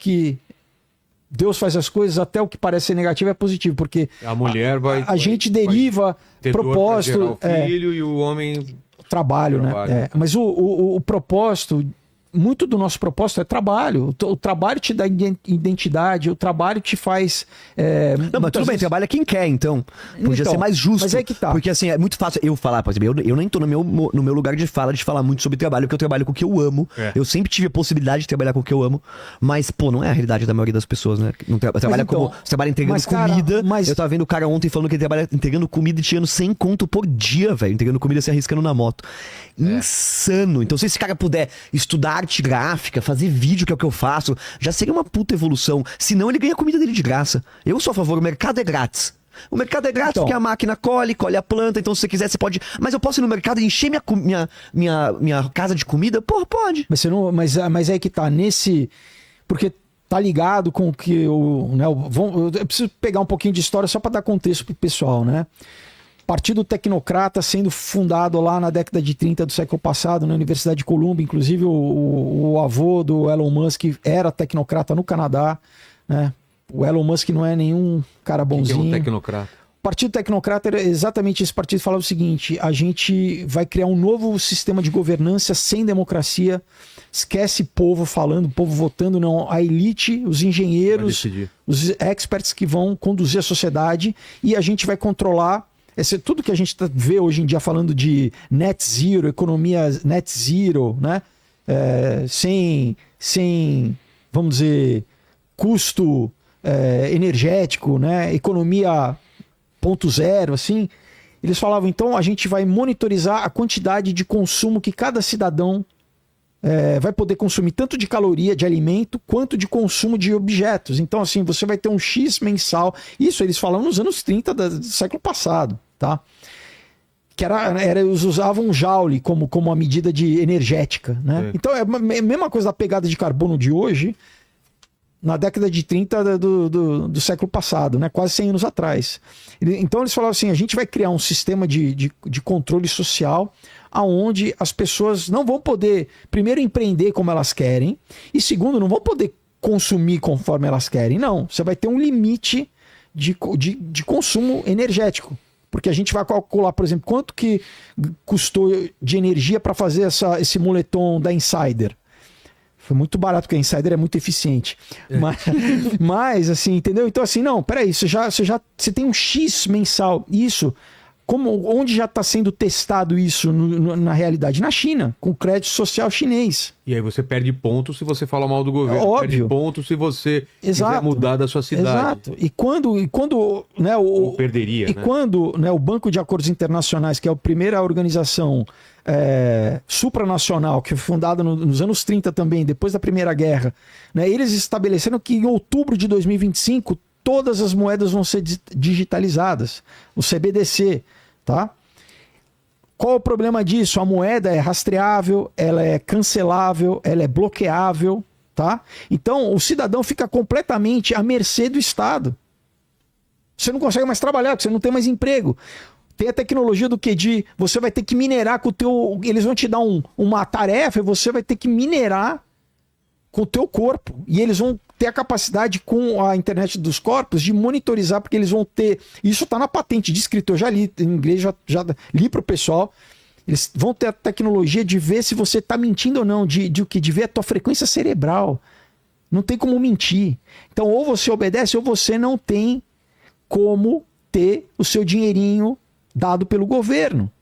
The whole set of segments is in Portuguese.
que Deus faz as coisas, até o que parece ser negativo é positivo, porque a mulher a gente deriva propósito... o filho e o homem... Trabalho, né? Mas o propósito... Muito do nosso propósito é trabalho. O trabalho te dá identidade, o trabalho te faz... não, mas tudo bem, trabalha quem quer, então. Podia ser mais justo. Mas é que tá. Porque assim, é muito fácil eu falar, por exemplo, eu nem tô no meu lugar de falar muito sobre trabalho, porque eu trabalho com o que eu amo. Eu sempre tive a possibilidade de trabalhar com o que eu amo, mas, pô, não é a realidade da maioria das pessoas, né? Você trabalha entregando comida. Eu tava vendo o cara ontem falando que ele trabalha entregando comida e tirando 100 conto por dia, velho. Entregando comida se arriscando na moto. Insano. Então, se esse cara puder estudar arte gráfica, fazer vídeo, que é o que eu faço, já seria uma puta evolução. Senão ele ganha a comida dele de graça. Eu sou a favor, o mercado é grátis. O mercado é grátis porque a máquina colhe a planta, então se você quiser você pode... Mas eu posso ir no mercado e encher minha casa de comida? Porra, pode. Mas, você não, mas é que tá nesse... Porque tá ligado com o que eu preciso pegar um pouquinho de história só para dar contexto pro pessoal, né? Partido Tecnocrata sendo fundado lá na década de 30 do século passado, na Universidade de Columbia. Inclusive o avô do Elon Musk era tecnocrata no Canadá, né? O Elon Musk não é nenhum cara bonzinho. O que é um tecnocrata? O Partido Tecnocrata era exatamente esse partido. Falava o seguinte: a gente vai criar um novo sistema de governança sem democracia. Esquece povo falando, povo votando, não. A elite, os engenheiros, os experts que vão conduzir a sociedade, e a gente vai controlar. Tudo que a gente vê hoje em dia falando de net zero, economia net zero, né? Sem, vamos dizer, custo energético, né? Economia 0.0, assim. Eles falavam, então a gente vai monitorizar a quantidade de consumo que cada cidadão vai poder consumir, tanto de caloria, de alimento, quanto de consumo de objetos. Então, assim, você vai ter um X mensal. Isso eles falam nos anos 30 do século passado, tá? Que eles usavam um joule como uma medida de energética, né? Então, é a mesma coisa da pegada de carbono de hoje, na década de 30 do século passado, né? Quase 100 anos atrás. Então, eles falavam assim, a gente vai criar um sistema de controle social aonde as pessoas não vão poder, primeiro, empreender como elas querem, e segundo, não vão poder consumir conforme elas querem. Não, você vai ter um limite de consumo energético. Porque a gente vai calcular, por exemplo, quanto que custou de energia para fazer esse moletom da Insider. Foi muito barato, porque a Insider é muito eficiente. Mas, assim, entendeu? Então, assim, não, peraí, você tem um X mensal. Isso... Onde já está sendo testado isso na realidade? Na China, com crédito social chinês. E aí você perde ponto se você fala mal do governo. Óbvio. Perde ponto se você quiser mudar da sua cidade. Exato. E quando né, ou perderia, e né? quando, né, o Banco de Acordos Internacionais, que é a primeira organização supranacional, que foi fundada nos anos 30 também, depois da Primeira Guerra, né, eles estabeleceram que em outubro de 2025 todas as moedas vão ser digitalizadas. O CBDC. Tá? Qual o problema disso? A moeda é rastreável, ela é cancelável, ela é bloqueável, tá? Então o cidadão fica completamente à mercê do Estado. Você não consegue mais trabalhar, porque você não tem mais emprego. Tem a tecnologia do que você vai ter que minerar com o teu... Eles vão te dar uma tarefa e você vai ter que minerar com o teu corpo. E eles vão ter a capacidade, com a internet dos corpos, de monitorizar, porque eles vão ter... Isso está na patente descrito, eu já li em inglês, já li para o pessoal. Eles vão ter a tecnologia de ver se você está mentindo ou não, de ver a tua frequência cerebral. Não tem como mentir. Então, ou você obedece, ou você não tem como ter o seu dinheirinho dado pelo governo.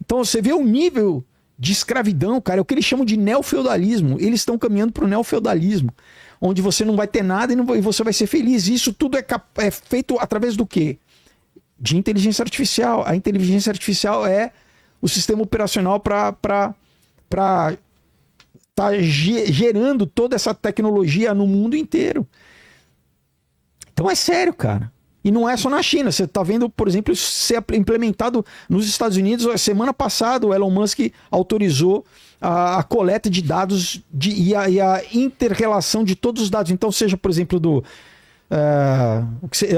Então, você vê o nível de escravidão, cara, é o que eles chamam de neofeudalismo. Eles estão caminhando para o neofeudalismo, onde você não vai ter nada e você vai ser feliz. Isso tudo é feito através do quê? De inteligência artificial. A inteligência artificial é o sistema operacional para gerando toda essa tecnologia no mundo inteiro. Então é sério, cara. E não é só na China. Você está vendo, por exemplo, isso ser implementado nos Estados Unidos. Semana passada, o Elon Musk autorizou a coleta de dados e a inter-relação de todos os dados. Então, seja, por exemplo,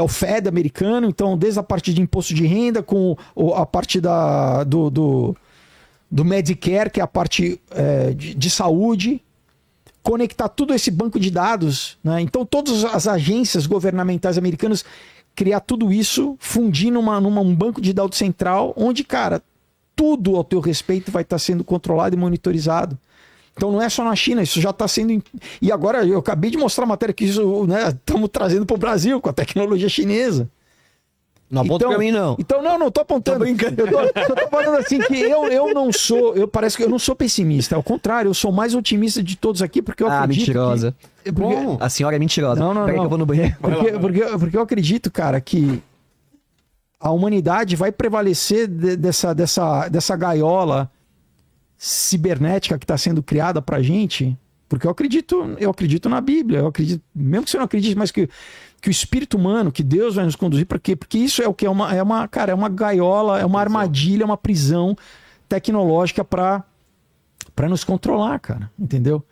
o Fed americano, então, desde a parte de imposto de renda, com a parte do Medicare, que é a parte de saúde, conectar tudo esse banco de dados, né? Então todas as agências governamentais americanas criar tudo isso, fundir num banco de dados central, onde, cara, tudo ao teu respeito vai estar sendo controlado e monitorizado. Então não é só na China, isso já está sendo... E agora eu acabei de mostrar a matéria que isso, né, estamos trazendo para o Brasil com a tecnologia chinesa. Não aponta pra mim, não. Então, não tô apontando. Tô brincando. Eu tô falando assim que eu não sou... Parece que eu não sou pessimista. Ao contrário, eu sou mais otimista de todos aqui, porque eu acredito... Mentirosa. Porque... A senhora é mentirosa. Não. Peraí que eu vou no banheiro. Porque eu acredito, cara, que a humanidade vai prevalecer dessa gaiola cibernética que está sendo criada pra gente, porque eu acredito na Bíblia, eu acredito, mesmo que você não acredite, mas que o espírito humano, que Deus vai nos conduzir, para quê? Porque isso é o que? É uma gaiola, é uma armadilha, uma prisão tecnológica para nos controlar, cara, entendeu?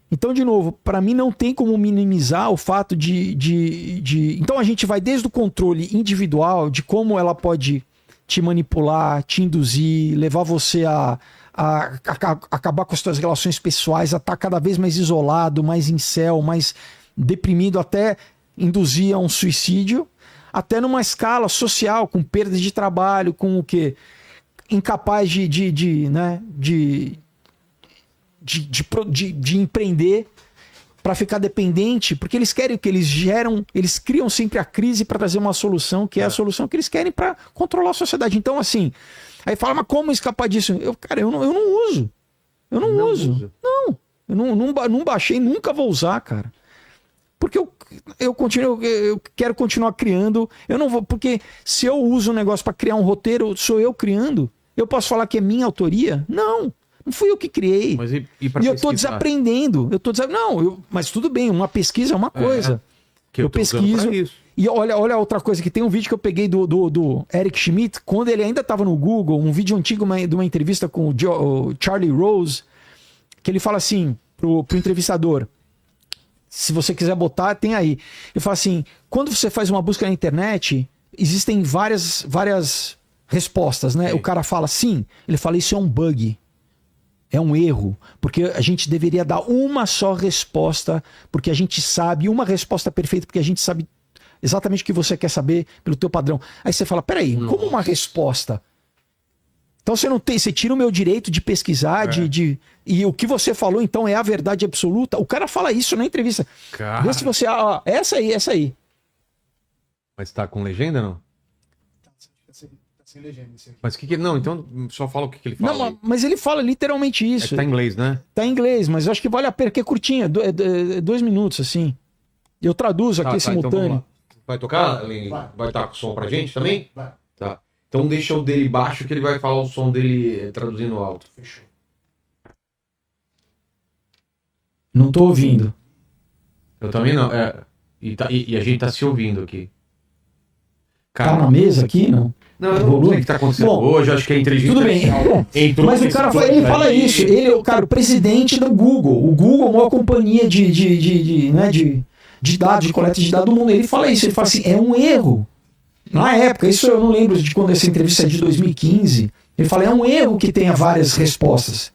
Então, de novo, para mim não tem como minimizar o fato Então a gente vai desde o controle individual, de como ela pode te manipular, te induzir, levar você a acabar com as suas relações pessoais, a estar cada vez mais isolado, mais incel, mais deprimido, até induzir a um suicídio, até numa escala social, com perda de trabalho, com o quê? Incapaz de empreender, para ficar dependente, porque eles querem o que eles criam sempre a crise para trazer uma solução, que é a solução que eles querem para controlar a sociedade. Então, assim, aí fala, mas como escapar disso? Eu não uso. Eu não uso. Não, eu não baixei, nunca vou usar, cara. Porque eu quero continuar criando. Eu não vou, porque se eu uso um negócio para criar um roteiro, sou eu criando. Eu posso falar que é minha autoria? Não fui eu que criei. Mas e eu tô desaprendendo. Mas tudo bem, uma pesquisa é uma coisa. Que eu pesquiso. E olha outra coisa, que tem um vídeo que eu peguei do Eric Schmidt, quando ele ainda estava no Google, um vídeo antigo de uma entrevista com o Charlie Rose, que ele fala assim pro entrevistador, se você quiser botar, tem aí. Ele fala assim, quando você faz uma busca na internet, existem várias respostas, né? Sim. O cara fala sim, ele fala, isso é um bug. É um erro, porque a gente deveria dar uma só resposta, porque a gente sabe, uma resposta perfeita, porque a gente sabe exatamente o que você quer saber pelo teu padrão. Aí você fala, peraí, como uma resposta? Então você não tem, você tira o meu direito de pesquisar, e o que você falou então é a verdade absoluta. O cara fala isso na entrevista. Vê se você, essa aí. Mas tá com legenda, não? Sem legenda, esse aqui. Mas não, então só fala o que ele fala. Não, mas ele fala literalmente isso. Tá em inglês, né? Tá em inglês, mas eu acho que vale a pena, porque é curtinha, 2 minutos, assim. Eu traduzo aqui simultâneo. Então vai tocar? Vai estar com som pra gente também? Vai. Tá. Então deixa o dele baixo que ele vai falar o som dele traduzindo alto. Fechou. Não tô ouvindo. Eu também não. E a gente tá se ouvindo aqui. Tá na mesa aqui, não? Não, eu não sei o que tá acontecendo hoje, acho que é inteligência. Tudo bem. Mas o cara ele fala isso. Ele, cara, o presidente do Google. O Google é a maior companhia de dados, de coleta de dados do mundo. Ele fala isso. Ele fala assim, é um erro. Na época, isso eu não lembro de quando essa entrevista é de 2015. Ele fala, é um erro que tenha várias respostas.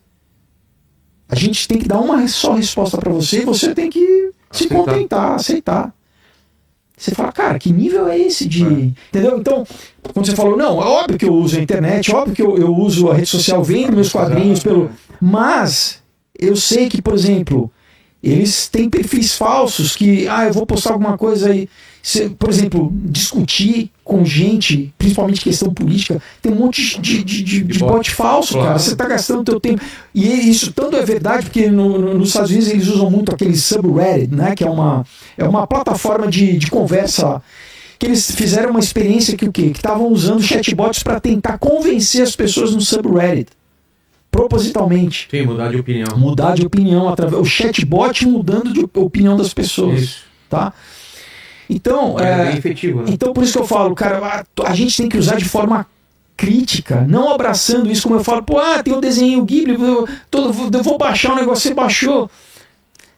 A gente tem que dar uma só resposta para você e você tem que se contentar, aceitar. Você fala, cara, que nível é esse de... Entendeu? Então, quando você falou, não, é óbvio que eu uso a internet, é óbvio que eu uso a rede social, vendo meus quadrinhos pelo... Mas, eu sei que, por exemplo, eles têm perfis falsos que, eu vou postar alguma coisa aí... Por exemplo, discutir com gente, principalmente questão política, tem um monte de bot falso, cara. Você tá gastando teu tempo. E isso tanto é verdade, porque nos Estados Unidos eles usam muito aquele subreddit, né? Que é uma plataforma de conversa, que eles fizeram uma experiência que estavam usando chatbots para tentar convencer as pessoas no subreddit. Propositalmente. Sim, mudar de opinião. Mudar de opinião, através o chatbot mudando de opinião das pessoas. Isso. Tá? Então, bem efetivo, né? Então, por isso que eu falo, cara, a gente tem que usar de forma crítica, não abraçando isso como eu falo, tem o desenho Ghibli, eu vou baixar um negócio, você baixou.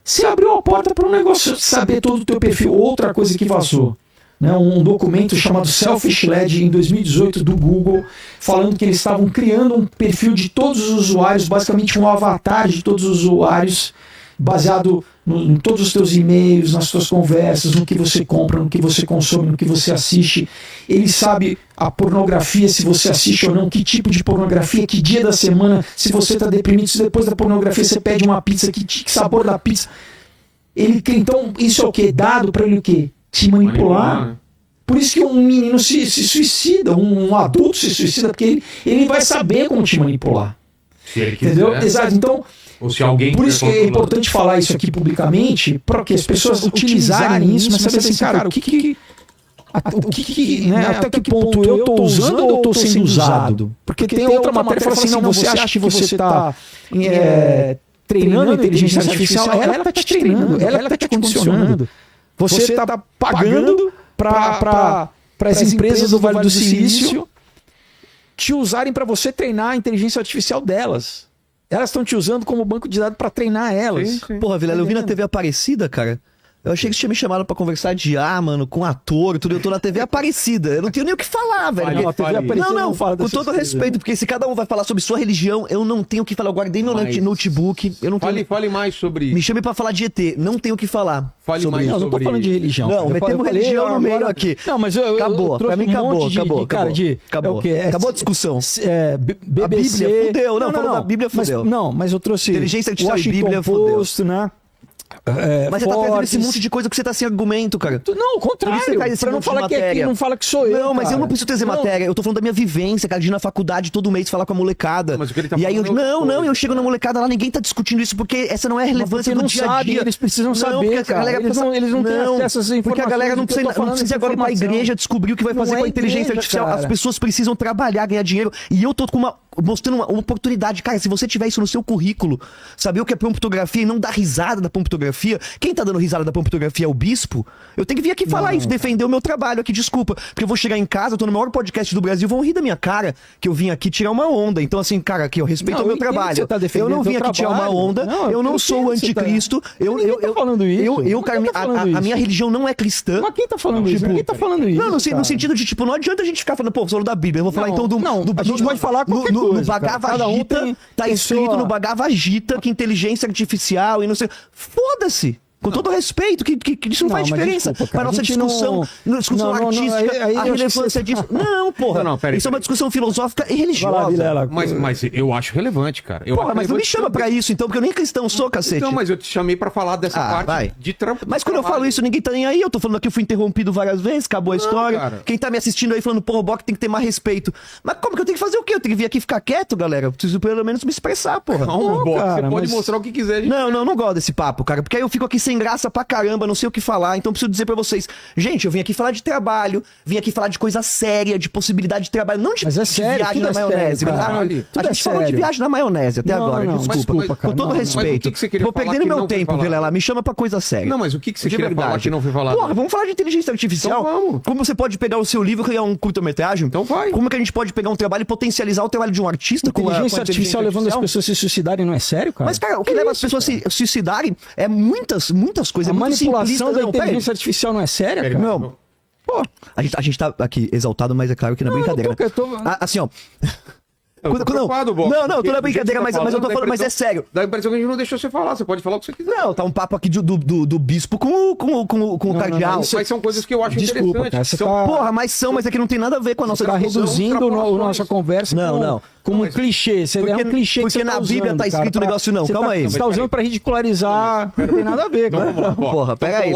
Você abriu a porta para um negócio saber todo o teu perfil. Outra coisa que vazou, né? Um documento chamado Selfish Led em 2018 do Google, falando que eles estavam criando um perfil de todos os usuários, basicamente um avatar de todos os usuários, baseado em todos os teus e-mails, nas tuas conversas, no que você compra, no que você consome, no que você assiste. Ele sabe a pornografia, se você assiste ou não, que tipo de pornografia, que dia da semana, se você está deprimido, se depois da pornografia você pede uma pizza, que sabor da pizza. Então, isso é o quê? Dado para ele o quê? Te manipular. Por isso que um menino se suicida, um adulto se suicida, porque ele vai saber como te manipular. Se ele quiser. Entendeu? Exato. Então, Ou se alguém por isso que é importante falar isso aqui publicamente, para que as pessoas utilizarem isso, mas saber assim, cara, até que ponto eu estou usando ou estou sendo usado? Porque tem outra matéria que fala assim, não, você acha que você está treinando a inteligência artificial, ela está te treinando, ela está te condicionando. Você está pagando para as empresas do Vale do Silício te usarem para você treinar a inteligência artificial delas. Elas estão te usando como banco de dados para treinar elas. Sim. Porra, Vilela, eu vi na TV Aparecida, cara. Eu achei que você tinha me chamado pra conversar de mano, com ator, tudo. Eu tô na TV Aparecida. Eu não tenho nem o que falar, velho. Não, fala com todo respeito, porque se cada um vai falar sobre sua religião, eu não tenho o que falar. Eu guardei meu notebook. Eu não tenho... Fale mais sobre Me chame pra falar de ET. Não tenho o que falar. Fale sobre mais isso. Não, não tô falando de religião. Não, metemos religião no meio aqui. Não, mas Acabou. Pra mim acabou. Acabou. Acabou a discussão. BBC. A Bíblia fudeu. Não, falou da Bíblia fudeu. Mas eu trouxe Inteligência artificial e Washington Bíblia Post, né? Mas você tá trazendo esse Forbes. monte de coisa que você tá sem argumento, cara. Não, o contrário. Por isso você traz esse Pra não monte de falar que aqui matéria. não fala que sou eu. Não, mas eu cara. não preciso trazer Não. matéria. Eu tô falando da minha vivência, cara, de ir na faculdade todo mês falar com a molecada. Mas o que ele tá e aí eu, falando é outra coisa. eu chego na molecada lá, ninguém tá discutindo isso porque essa não é a relevância Porque do não dia a sabe, dia. eles precisam saber, porque a cara. galera Eles precisa- não têm acesso a essas informações Porque a galera não do que eu tô precisa, falando, precisa agora ir pra informação. igreja descobrir o que vai Não fazer é com a inteligência igreja, artificial. As cara. pessoas precisam trabalhar, ganhar dinheiro. E eu tô com mostrando uma oportunidade. Cara, se você tiver isso no seu currículo, saber o que é promptografia e não dar risada da promptografia, quem tá dando risada da promptografia é o bispo, eu tenho que vir aqui falar isso, defender o meu trabalho aqui, desculpa. Porque eu vou chegar em casa, eu tô no maior podcast do Brasil, vão rir da minha cara que eu vim aqui tirar uma onda. Então, assim, cara, aqui eu respeito Não, o meu eu entendo que trabalho. você tá defendendo Eu não vim teu aqui tirar uma trabalho. onda, Não, eu não eu sou o entendo que você tá- anticristo. Ninguém tá falando isso. Cara, Ninguém tá falando a minha isso. religião não é cristã. Mas quem tá falando isso? Ninguém tá falando isso. Não, no cara. sentido de, tipo, não adianta a gente ficar falando, pô, falando da Bíblia. Eu vou falar Não, então do. não, do a gente pode falar qualquer no coisa, cara. Bhagavad Cada um Gita, tem tá escrito sua- no Bhagavad Gita que inteligência artificial e não sei. Foda-se! Com todo respeito, que isso não, faz mas diferença desculpa, para cara, nossa a gente discussão, discussão não, artística, aí a eu acho que relevância você- disso. Não, porra. Não, peraí, isso é uma discussão filosófica e Vai lá, religiosa. Vilela. Mas eu acho relevante, cara. Eu Porra, acho mas não me relevante chama também. pra isso, então, porque eu nem cristão sou, cacete. Então, mas eu te chamei pra falar dessa parte vai. de trampo. Mas quando eu falo isso, ninguém tá nem aí. Eu tô falando aqui, eu fui interrompido várias vezes, acabou a história. cara. Quem tá me assistindo aí falando, porra, o Bock tem que ter mais respeito. Mas como que eu tenho que fazer o quê? Eu tenho que vir aqui e ficar quieto, galera? Eu preciso pelo menos me expressar, porra. Calma, Bock, cara, você pode mas- mostrar o que quiser. gente. Não gosto desse papo, cara, porque aí eu fico aqui sem graça pra caramba, não sei o que falar, então eu preciso dizer pra vocês, gente, eu vim aqui falar de trabalho, vim aqui falar de coisa séria, de possibilidade de trabalho, não de, Mas é de sério, viagem tudo na é sério, maionese. cara. Ah, Tudo a é gente falou de sério. viagem na maionese até Não, agora, não, desculpa. desculpa, cara, Com todo não, respeito. mas o que você queria Vou falar perdendo que meu não foi tempo, falado? Vilela, me chama pra coisa séria. Não, mas o que você De queria falar verdade. que não foi falado? Porra, vamos falar de inteligência artificial? Então vamos. Como você pode pegar o seu livro e criar um curta-metragem? Então vai. Como que a gente pode pegar um trabalho e potencializar o trabalho de um artista com a Inteligência artificial levando as artificial? pessoas a se suicidarem não é sério, cara? Mas, cara, o que leva as pessoas a se suicidarem é muitas coisas. A É muito manipulação simplista. da Não, peraí. inteligência artificial não é séria, cara? Não. Pô, a gente tá aqui exaltado, mas é claro que na brincadeira. eu tô- Assim, ó. Eu tô preocupado, Bock, não, eu tô porque na do jeito que brincadeira, você tá mas eu tô dá falando, mas é impressão- sério. Dá a impressão que a gente não deixou você falar. Você pode falar o que você quiser. Não, tá um papo aqui do bispo com o cardeal. Mas são coisas que eu acho Desculpa, interessantes. cara, você São- tá- Porra, mas é que não tem nada a ver com a nossa Você tá discussão. reduzindo a extrapolações. nossa conversa Não. como um clichê. Você é um clichê que porque você tá na Bíblia usando, tá escrito cara, um negócio não. você Calma tá- aí. Você tá usando pra ridicularizar. Não tem nada a ver, cara. Porra, pega aí.